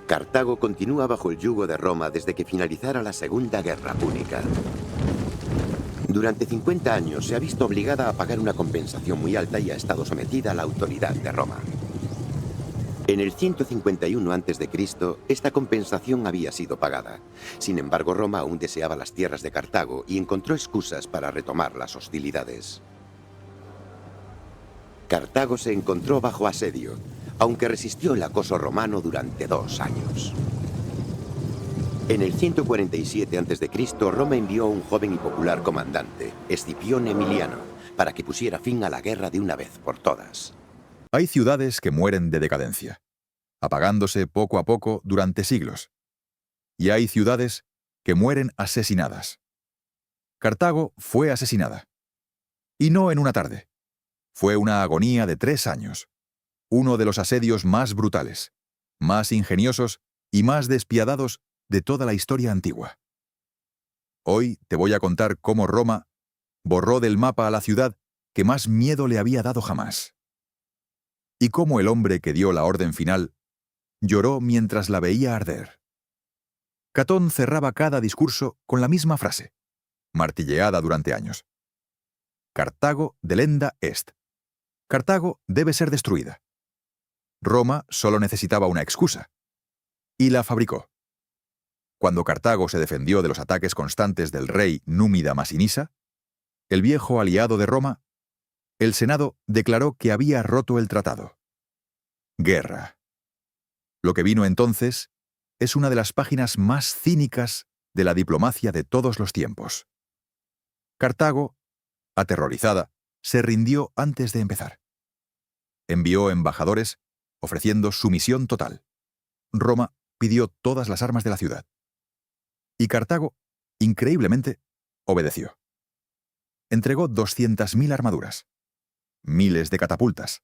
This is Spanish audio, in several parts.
Cartago continúa bajo el yugo de Roma desde que finalizara la Segunda Guerra Púnica. Durante 50 años se ha visto obligada a pagar una compensación muy alta y ha estado sometida a la autoridad de Roma. En el 151 a.C., esta compensación había sido pagada. Sin embargo, Roma aún deseaba las tierras de Cartago y encontró excusas para retomar las hostilidades. Cartago se encontró bajo asedio, aunque resistió el acoso romano durante 2 años. En el 147 a.C., Roma envió a un joven y popular comandante, Escipión Emiliano, para que pusiera fin a la guerra de una vez por todas. Hay ciudades que mueren de decadencia, apagándose poco a poco durante siglos. Y hay ciudades que mueren asesinadas. Cartago fue asesinada. Y no en una tarde. Fue una agonía de 3 años. Uno de los asedios más brutales, más ingeniosos y más despiadados de toda la historia antigua. Hoy te voy a contar cómo Roma borró del mapa a la ciudad que más miedo le había dado jamás. Y cómo el hombre que dio la orden final lloró mientras la veía arder. Catón cerraba cada discurso con la misma frase, martilleada durante años. Cartago delenda est. Cartago debe ser destruida. Roma solo necesitaba una excusa. Y la fabricó. Cuando Cartago se defendió de los ataques constantes del rey Númida Masinisa, el viejo aliado de Roma, el Senado declaró que había roto el tratado. Guerra. Lo que vino entonces es una de las páginas más cínicas de la diplomacia de todos los tiempos. Cartago, aterrorizada, se rindió antes de empezar. Envió embajadores ofreciendo sumisión total. Roma pidió todas las armas de la ciudad. Y Cartago, increíblemente, obedeció. Entregó 200.000 armaduras, miles de catapultas,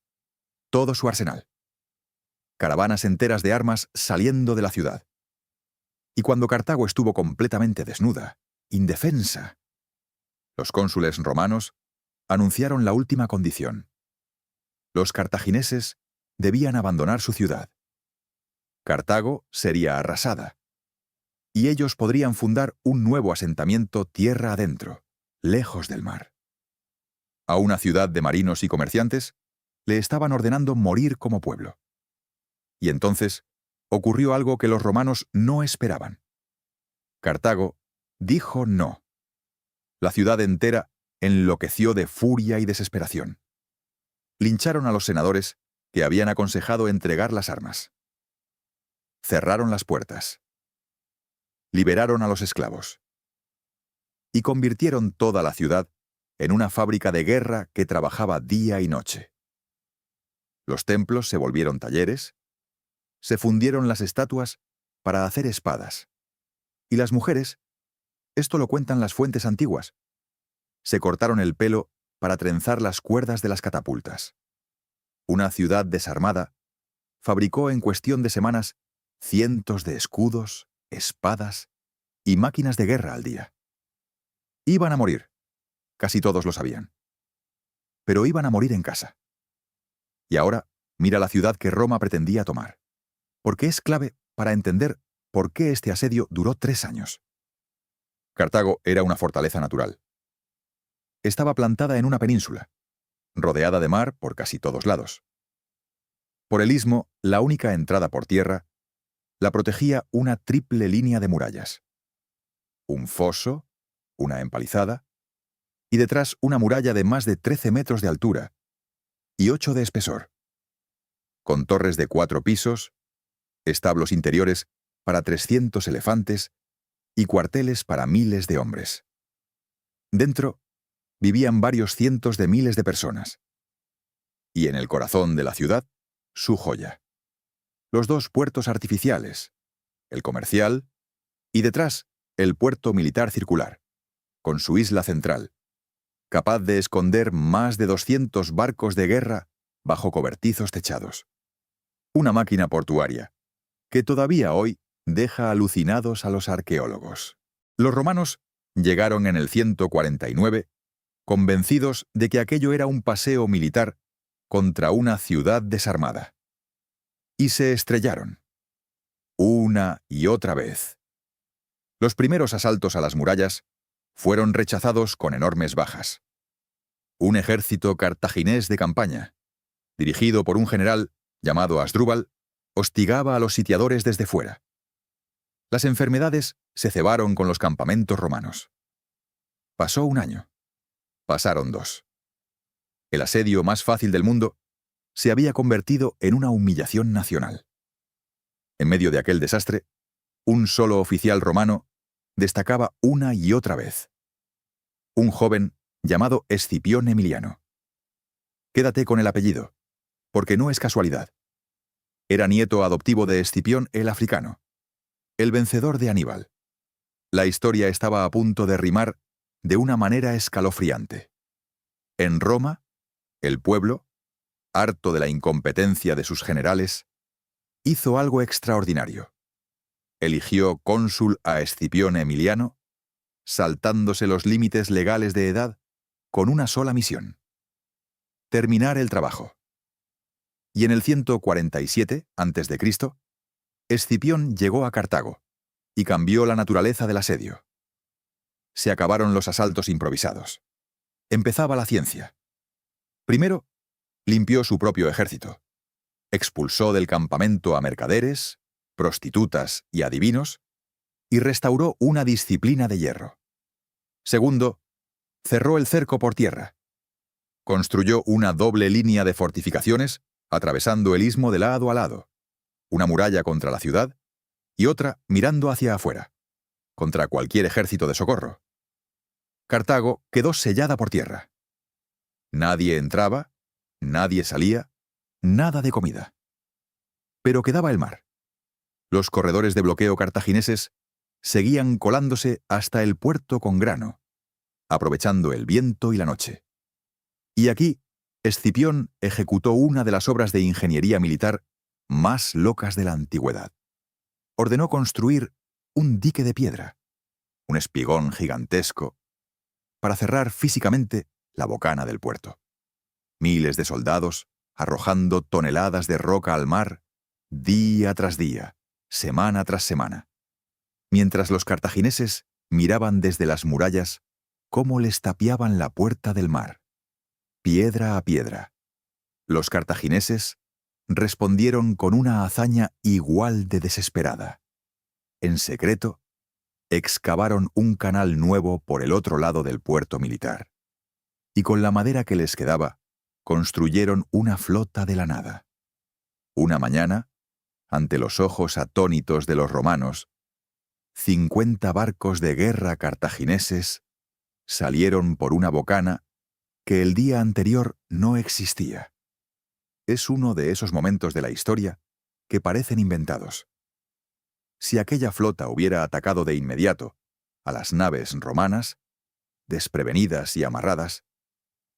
todo su arsenal. Caravanas enteras de armas saliendo de la ciudad. Y cuando Cartago estuvo completamente desnuda, indefensa, los cónsules romanos anunciaron la última condición. Los cartagineses debían abandonar su ciudad. Cartago sería arrasada. Y ellos podrían fundar un nuevo asentamiento tierra adentro, lejos del mar. A una ciudad de marinos y comerciantes le estaban ordenando morir como pueblo. Y entonces ocurrió algo que los romanos no esperaban. Cartago dijo no. La ciudad entera enloqueció de furia y desesperación. Lincharon a los senadores que habían aconsejado entregar las armas. Cerraron las puertas. Liberaron a los esclavos. Y convirtieron toda la ciudad en una fábrica de guerra que trabajaba día y noche. Los templos se volvieron talleres, se fundieron las estatuas para hacer espadas. Y las mujeres, esto lo cuentan las fuentes antiguas, se cortaron el pelo para trenzar las cuerdas de las catapultas. Una ciudad desarmada fabricó en cuestión de semanas cientos de escudos, espadas y máquinas de guerra al día. Iban a morir, casi todos lo sabían. Pero iban a morir en casa. Y ahora mira la ciudad que Roma pretendía tomar, porque es clave para entender por qué este asedio duró 3 años. Cartago era una fortaleza natural. Estaba plantada en una península, rodeada de mar por casi todos lados. Por el istmo, la única entrada por tierra, la protegía una triple línea de murallas. Un foso, una empalizada, y detrás una muralla de más de 13 metros de altura y 8 de espesor, con torres de 4 pisos, establos interiores para 300 elefantes y cuarteles para miles de hombres. Dentro vivían varios cientos de miles de personas. Y en el corazón de la ciudad, su joya. Los 2 puertos artificiales, el comercial y detrás el puerto militar circular, con su isla central, capaz de esconder más de 200 barcos de guerra bajo cobertizos techados. Una máquina portuaria que todavía hoy deja alucinados a los arqueólogos. Los romanos llegaron en el 149, convencidos de que aquello era un paseo militar contra una ciudad desarmada. Y se estrellaron. una y otra vez. Los primeros asaltos a las murallas fueron rechazados con enormes bajas. Un ejército cartaginés de campaña, dirigido por un general llamado Asdrúbal, hostigaba a los sitiadores desde fuera. Las enfermedades se cebaron con los campamentos romanos. Pasó un año. Pasaron 2. El asedio más fácil del mundo se había convertido en una humillación nacional. En medio de aquel desastre, un solo oficial romano destacaba una y otra vez. Un joven llamado Escipión Emiliano. Quédate con el apellido, porque no es casualidad. Era nieto adoptivo de Escipión el africano, el vencedor de Aníbal. La historia estaba a punto de rimar de una manera escalofriante. En Roma, el pueblo, harto de la incompetencia de sus generales, hizo algo extraordinario. Eligió cónsul a Escipión Emiliano, saltándose los límites legales de edad, con una sola misión: terminar el trabajo. Y en el 147 a.C., Escipión llegó a Cartago y cambió la naturaleza del asedio. Se acabaron los asaltos improvisados. Empezaba la ciencia. Primero, limpió su propio ejército. Expulsó del campamento a mercaderes, prostitutas y adivinos, y restauró una disciplina de hierro. Segundo, cerró el cerco por tierra. Construyó una doble línea de fortificaciones atravesando el istmo de lado a lado, una muralla contra la ciudad y otra mirando hacia afuera, contra cualquier ejército de socorro. Cartago quedó sellada por tierra. Nadie entraba, nadie salía, nada de comida. Pero quedaba el mar. Los corredores de bloqueo cartagineses seguían colándose hasta el puerto con grano, aprovechando el viento y la noche. Y aquí, Escipión ejecutó una de las obras de ingeniería militar más locas de la antigüedad. Ordenó construir un dique de piedra, un espigón gigantesco, para cerrar físicamente la bocana del puerto. Miles de soldados arrojando toneladas de roca al mar, día tras día, semana tras semana, mientras los cartagineses miraban desde las murallas cómo les tapiaban la puerta del mar, piedra a piedra. Los cartagineses respondieron con una hazaña igual de desesperada. En secreto, excavaron un canal nuevo por el otro lado del puerto militar, y con la madera que les quedaba, construyeron una flota de la nada. Una mañana, ante los ojos atónitos de los romanos, 50 barcos de guerra cartagineses salieron por una bocana que el día anterior no existía. Es uno de esos momentos de la historia que parecen inventados. Si aquella flota hubiera atacado de inmediato a las naves romanas, desprevenidas y amarradas,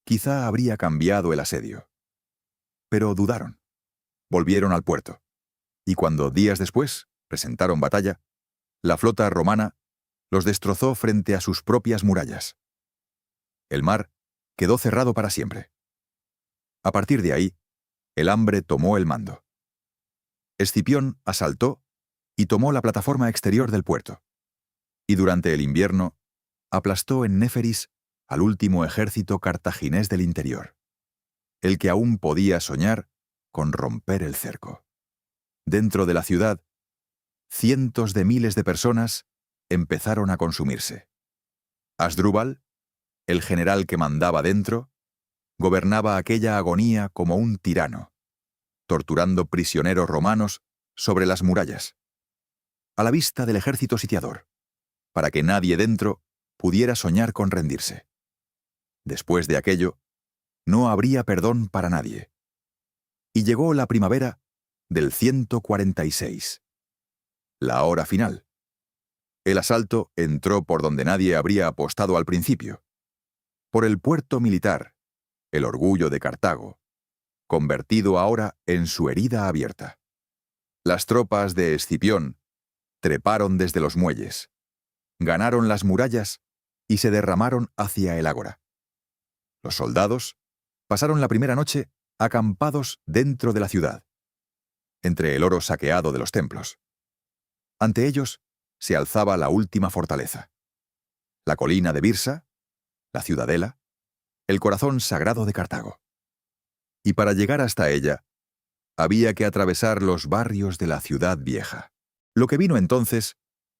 quizá habría cambiado el asedio. Pero dudaron. Volvieron al puerto, y cuando días después presentaron batalla, la flota romana los destrozó frente a sus propias murallas. El mar quedó cerrado para siempre. A partir de ahí, el hambre tomó el mando. Escipión asaltó y tomó la plataforma exterior del puerto, y durante el invierno aplastó en Néferis al último ejército cartaginés del interior, el que aún podía soñar con romper el cerco. Dentro de la ciudad, cientos de miles de personas empezaron a consumirse. Asdrúbal, el general que mandaba dentro, gobernaba aquella agonía como un tirano, torturando prisioneros romanos sobre las murallas, a la vista del ejército sitiador, para que nadie dentro pudiera soñar con rendirse. Después de aquello, no habría perdón para nadie. Y llegó la primavera del 146. La hora final. El asalto entró por donde nadie habría apostado al principio, por el puerto militar, el orgullo de Cartago, convertido ahora en su herida abierta. Las tropas de Escipión treparon desde los muelles, ganaron las murallas y se derramaron hacia el ágora. Los soldados pasaron la primera noche acampados dentro de la ciudad, entre el oro saqueado de los templos. Ante ellos se alzaba la última fortaleza, la colina de Birsa, la ciudadela, el corazón sagrado de Cartago. Y para llegar hasta ella, había que atravesar los barrios de la ciudad vieja. Lo que vino entonces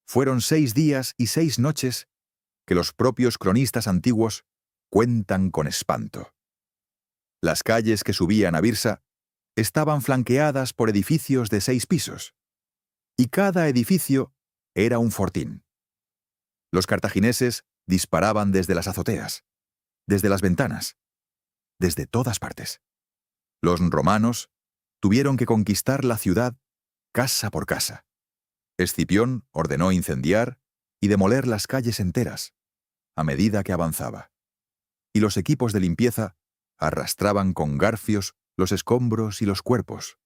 fueron 6 días y 6 noches que los propios cronistas antiguos cuentan con espanto. Las calles que subían a Birsa estaban flanqueadas por edificios de 6 pisos, y cada edificio era un fortín. Los cartagineses disparaban desde las azoteas, desde las ventanas, desde todas partes. Los romanos tuvieron que conquistar la ciudad casa por casa. Escipión ordenó incendiar y demoler las calles enteras, a medida que avanzaba. Y los equipos de limpieza arrastraban con garfios los escombros y los cuerpos,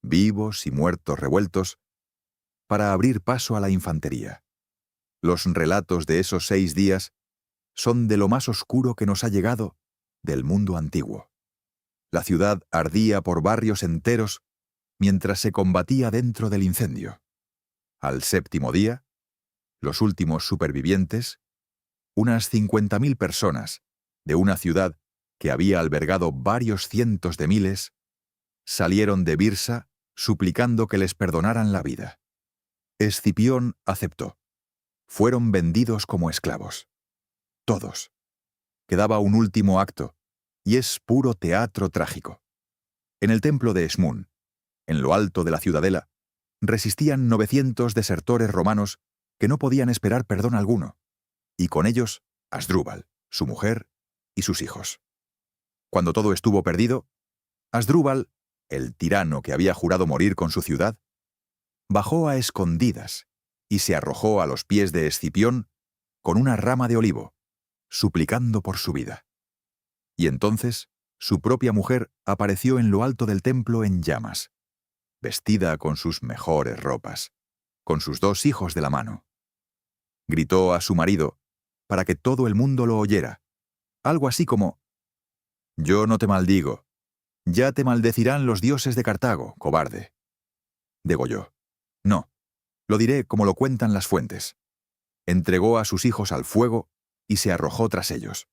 vivos y muertos revueltos, para abrir paso a la infantería. Los relatos de esos 6 días son de lo más oscuro que nos ha llegado del mundo antiguo. La ciudad ardía por barrios enteros mientras se combatía dentro del incendio. Al 7.º día, los últimos supervivientes, unas 50.000 personas de una ciudad que había albergado varios cientos de miles, salieron de Birsa suplicando que les perdonaran la vida. Escipión aceptó. Fueron vendidos como esclavos. Todos. Quedaba un último acto, y es puro teatro trágico. En el templo de Esmún, en lo alto de la ciudadela, resistían 900 desertores romanos que no podían esperar perdón alguno, y con ellos Asdrúbal, su mujer y sus hijos. Cuando todo estuvo perdido, Asdrúbal, el tirano que había jurado morir con su ciudad, bajó a escondidas y se arrojó a los pies de Escipión con una rama de olivo, suplicando por su vida. Y entonces su propia mujer apareció en lo alto del templo en llamas, vestida con sus mejores ropas, con sus 2 hijos de la mano. Gritó a su marido para que todo el mundo lo oyera, algo así como: «Yo no te maldigo, ya te maldecirán los dioses de Cartago, cobarde». Degolló. No, lo diré como lo cuentan las fuentes. Entregó a sus hijos al fuego y se arrojó tras ellos.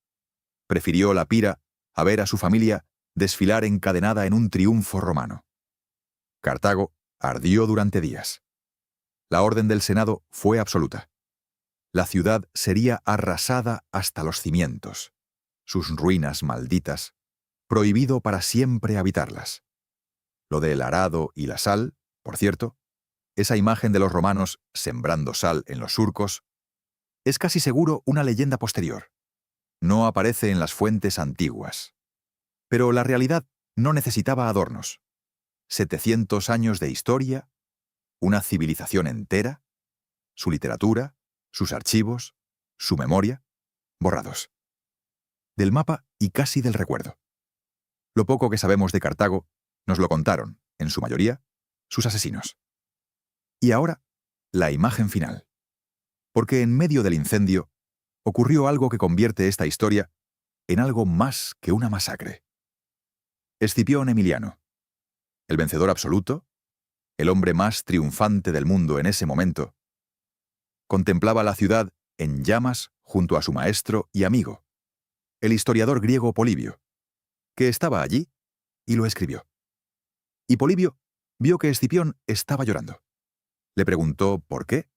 Prefirió la pira a ver a su familia desfilar encadenada en un triunfo romano. Cartago ardió durante días. La orden del Senado fue absoluta. La ciudad sería arrasada hasta los cimientos. Sus ruinas malditas, prohibido para siempre habitarlas. Lo del arado y la sal, por cierto, esa imagen de los romanos sembrando sal en los surcos, es casi seguro una leyenda posterior. No aparece en las fuentes antiguas. Pero la realidad no necesitaba adornos. 700 años de historia, una civilización entera, su literatura, sus archivos, su memoria, borrados. Del mapa y casi del recuerdo. Lo poco que sabemos de Cartago nos lo contaron, en su mayoría, sus asesinos. Y ahora, la imagen final. Porque en medio del incendio ocurrió algo que convierte esta historia en algo más que una masacre. Escipión Emiliano, el vencedor absoluto, el hombre más triunfante del mundo en ese momento, contemplaba la ciudad en llamas junto a su maestro y amigo, el historiador griego Polibio, que estaba allí y lo escribió. Y Polibio vio que Escipión estaba llorando. Le preguntó por qué.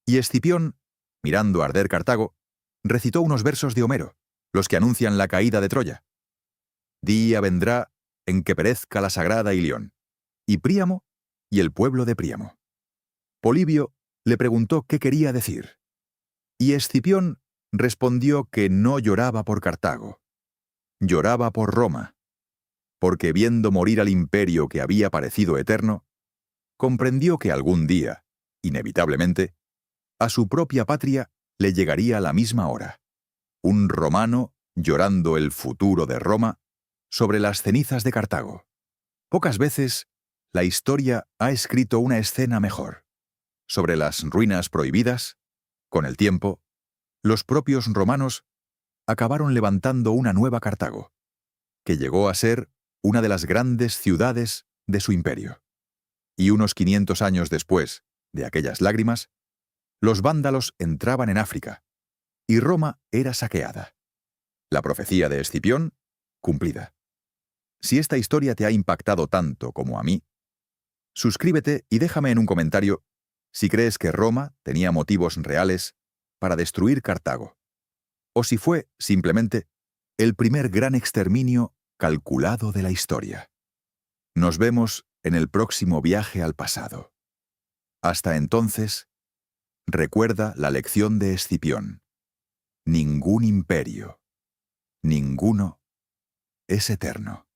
Y Escipión, mirando arder Cartago, recitó unos versos de Homero, los que anuncian la caída de Troya. Día vendrá en que perezca la sagrada Ilión, y Príamo y el pueblo de Príamo. Polibio le preguntó qué quería decir. Y Escipión respondió que no lloraba por Cartago, lloraba por Roma, porque viendo morir al imperio que había parecido eterno, comprendió que algún día, inevitablemente, a su propia patria le llegaría la misma hora. Un romano llorando el futuro de Roma sobre las cenizas de Cartago. Pocas veces la historia ha escrito una escena mejor. Sobre las ruinas prohibidas, con el tiempo, los propios romanos acabaron levantando una nueva Cartago, que llegó a ser una de las grandes ciudades de su imperio. Y unos 500 años después de aquellas lágrimas, los vándalos entraban en África y Roma era saqueada. La profecía de Escipión, cumplida. Si esta historia te ha impactado tanto como a mí, suscríbete y déjame en un comentario si crees que Roma tenía motivos reales para destruir Cartago, o si fue, simplemente, el primer gran exterminio calculado de la historia. Nos vemos en el próximo viaje al pasado. Hasta entonces, recuerda la lección de Escipión. Ningún imperio, ninguno, es eterno.